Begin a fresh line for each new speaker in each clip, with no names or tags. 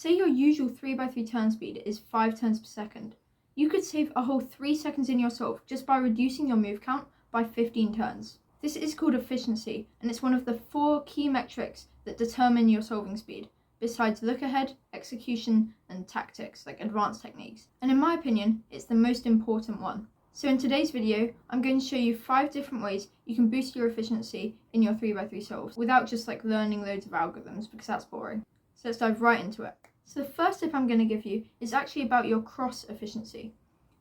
Say your usual 3x3 turn speed is 5 turns per second. You could save a whole 3 seconds in your solve just by reducing your move count by 15 turns. This is called efficiency, and it's one of the 4 key metrics that determine your solving speed, besides look ahead, execution, and tactics, like advanced techniques. And in my opinion, it's the most important one. So in today's video, I'm going to show you 5 different ways you can boost your efficiency in your 3x3 solves without just like learning loads of algorithms, because that's boring. So let's dive right into it. So the first tip I'm going to give you is actually about your cross efficiency.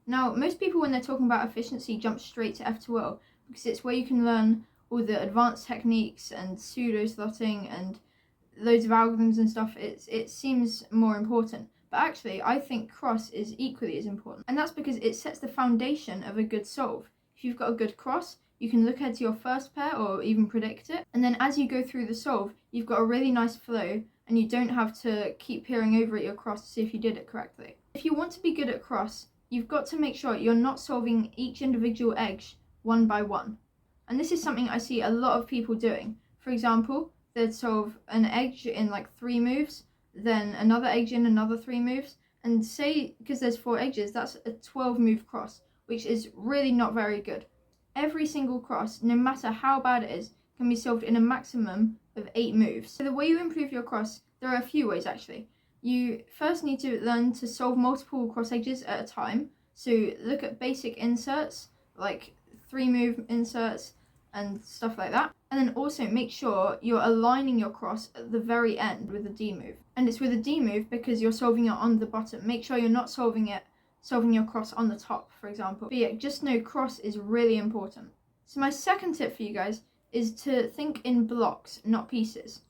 Now, most people when they're talking about efficiency jump straight to F2L because it's where you can learn all the advanced techniques and pseudo slotting and loads of algorithms and stuff. It seems more important. But actually, I think cross is equally as important. And that's because it sets the foundation of a good solve. If you've got a good cross, you can look ahead to your first pair or even predict it. And then as you go through the solve, you've got a really nice flow and you don't have to keep peering over at your cross to see if you did it correctly. If you want to be good at cross, you've got to make sure you're not solving each individual edge one by one. And this is something I see a lot of people doing. For example, they'd solve an edge in like 3 moves, then another edge in another 3 moves, and say, because there's 4 edges, that's a 12 move cross, which is really not very good. Every single cross, no matter how bad it is, can be solved in a maximum of 8 moves. So the way you improve your cross, there are a few ways actually. You first need to learn to solve multiple cross edges at a time. So look at basic inserts, like 3 move inserts and stuff like that. And then also make sure you're aligning your cross at the very end with a D move. And it's with a D move because you're solving it on the bottom. Make sure you're not solving your cross on the top, for example. But yeah, just know cross is really important. So my second tip for you guys is to think in blocks, not pieces.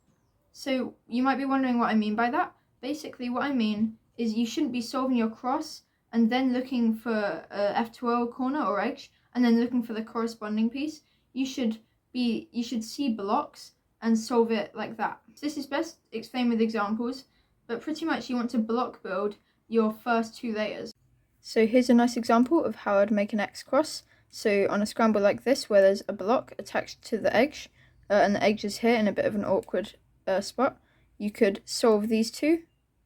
So you might be wondering what I mean by that. Basically what I mean is you shouldn't be solving your cross and then looking for a F2L corner or edge and then looking for the corresponding piece. You should see blocks and solve it like that. So this is best explained with examples, but pretty much you want to block build your first 2 layers. So here's a nice example of how I'd make an X cross. So on a scramble like this where there's a block attached to the edge and the edge is here in a bit of an awkward spot, you could solve these two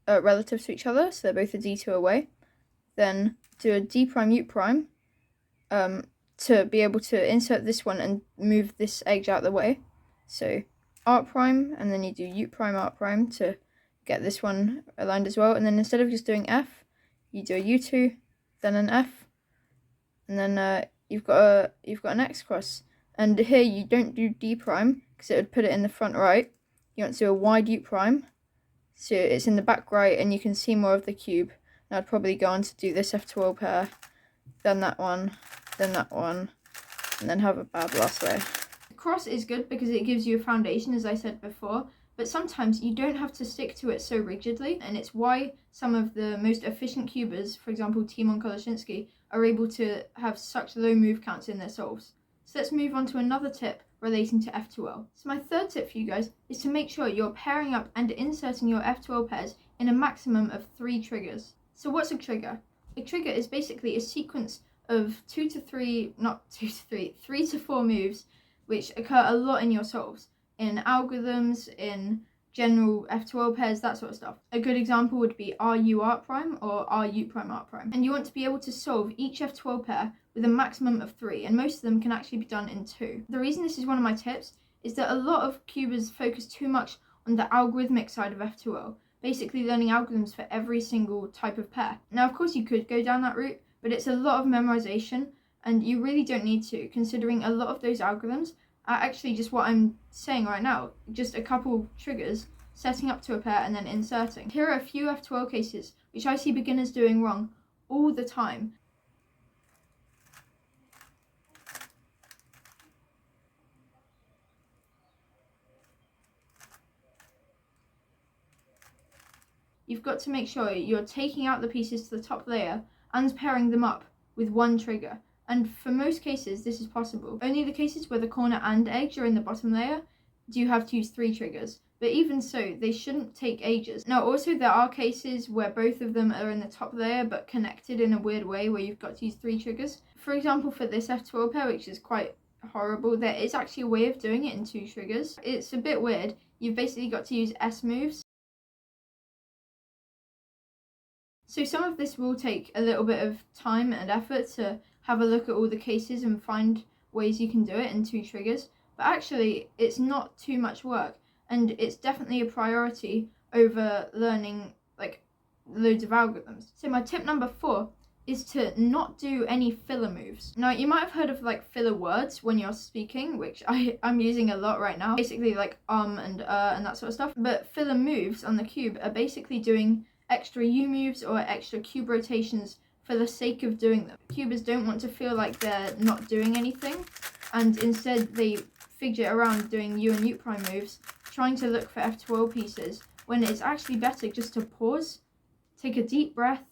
relative to each other, so they're both a D2 away. Then do a D prime U prime to be able to insert this one and move this edge out of the way. So art prime, and then you do U prime art prime to get this one aligned as well. And then instead of just doing F, you do a U2, then an F, and then you've got an X cross. And here you don't do D prime because it would put it in the front right. You want to do a wide U prime, so it's in the back right and you can see more of the cube. And I'd probably go on to do this F2L pair, then that one, and then have a bad last layer. Cross is good because it gives you a foundation, as I said before, but sometimes you don't have to stick to it so rigidly, and it's why some of the most efficient cubers, for example Timon Koloshinsky, are able to have such low move counts in their solves. So let's move on to another tip relating to F2L. So my third tip for you guys is to make sure you're pairing up and inserting your F2L pairs in a maximum of 3 triggers. So what's a trigger? A trigger is basically a sequence of 3 to 4 moves which occur a lot in your solves, in algorithms, in general F2L pairs, that sort of stuff. A good example would be RU art prime or RU prime art prime. And you want to be able to solve each F2L pair with a maximum of 3, and most of them can actually be done in 2. The reason this is one of my tips is that a lot of cubers focus too much on the algorithmic side of F2L, basically learning algorithms for every single type of pair. Now of course you could go down that route, but it's a lot of memorization and you really don't need to, considering a lot of those algorithms are actually just what I'm saying right now, just a couple triggers, setting up to a pair and then inserting. Here are a few F2L cases which I see beginners doing wrong all the time. You've got to make sure you're taking out the pieces to the top layer and pairing them up with 1 trigger. And for most cases, this is possible. Only the cases where the corner and edge are in the bottom layer do you have to use 3 triggers. But even so, they shouldn't take ages. Now also there are cases where both of them are in the top layer but connected in a weird way where you've got to use 3 triggers. For example, for this F2L pair, which is quite horrible, there is actually a way of doing it in 2 triggers. It's a bit weird. You've basically got to use S moves So some of this will take a little bit of time and effort to have a look at all the cases and find ways you can do it in 2 triggers, but actually it's not too much work, and it's definitely a priority over learning like loads of algorithms. So my tip number 4 is to not do any filler moves. Now, you might have heard of like filler words when you're speaking, which I'm using a lot right now. Basically like and that sort of stuff. But filler moves on the cube are basically doing extra U moves or extra cube rotations for the sake of doing them. Cubers don't want to feel like they're not doing anything, and instead they fidget around doing U and U prime moves, trying to look for F12 pieces, when it's actually better just to pause, take a deep breath,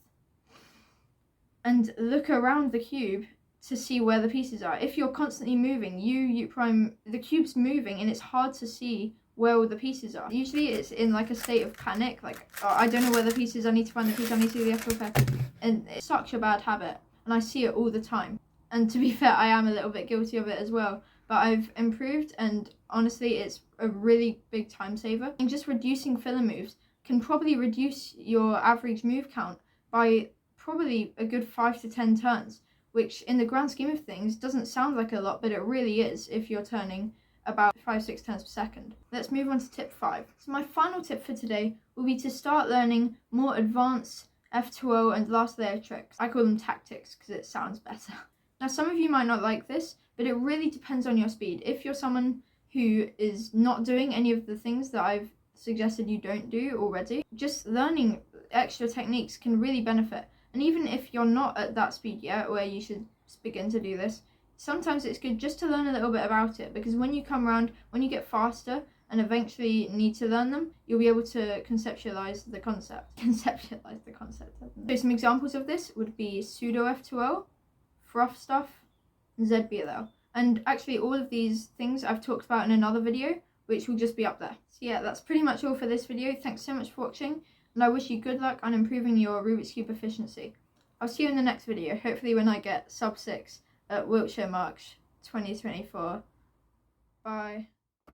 and look around the cube to see where the pieces are. If you're constantly moving, U prime, the cube's moving and it's hard to see where all the pieces are. Usually it's in like a state of panic, like, oh, I don't know where the piece is, I need to find the piece, I need to do the F12. And it's such a bad habit, and I see it all the time. And to be fair, I am a little bit guilty of it as well, but I've improved, and honestly it's a really big time saver. And just reducing filler moves can probably reduce your average move count by probably a good 5 to 10 turns, which in the grand scheme of things doesn't sound like a lot, but it really is if you're turning about 5-6 turns per second. Let's move on to tip 5. So my final tip for today will be to start learning more advanced F2O and last layer tricks. I call them tactics because it sounds better. Now, some of you might not like this, but it really depends on your speed. If you're someone who is not doing any of the things that I've suggested you don't do already, just learning extra techniques can really benefit. And even if you're not at that speed yet where you should begin to do this, sometimes it's good just to learn a little bit about it, because when you come around, when you get faster and eventually need to learn them, you'll be able to conceptualize the concept. So some examples of this would be pseudo F2O, froth stuff, and ZBLL. And actually all of these things I've talked about in another video, which will just be up there. So yeah, that's pretty much all for this video. Thanks so much for watching, and I wish you good luck on improving your Rubik's Cube efficiency. I'll see you in the next video, hopefully when I get sub 6 at Wiltshire March 2024. Bye.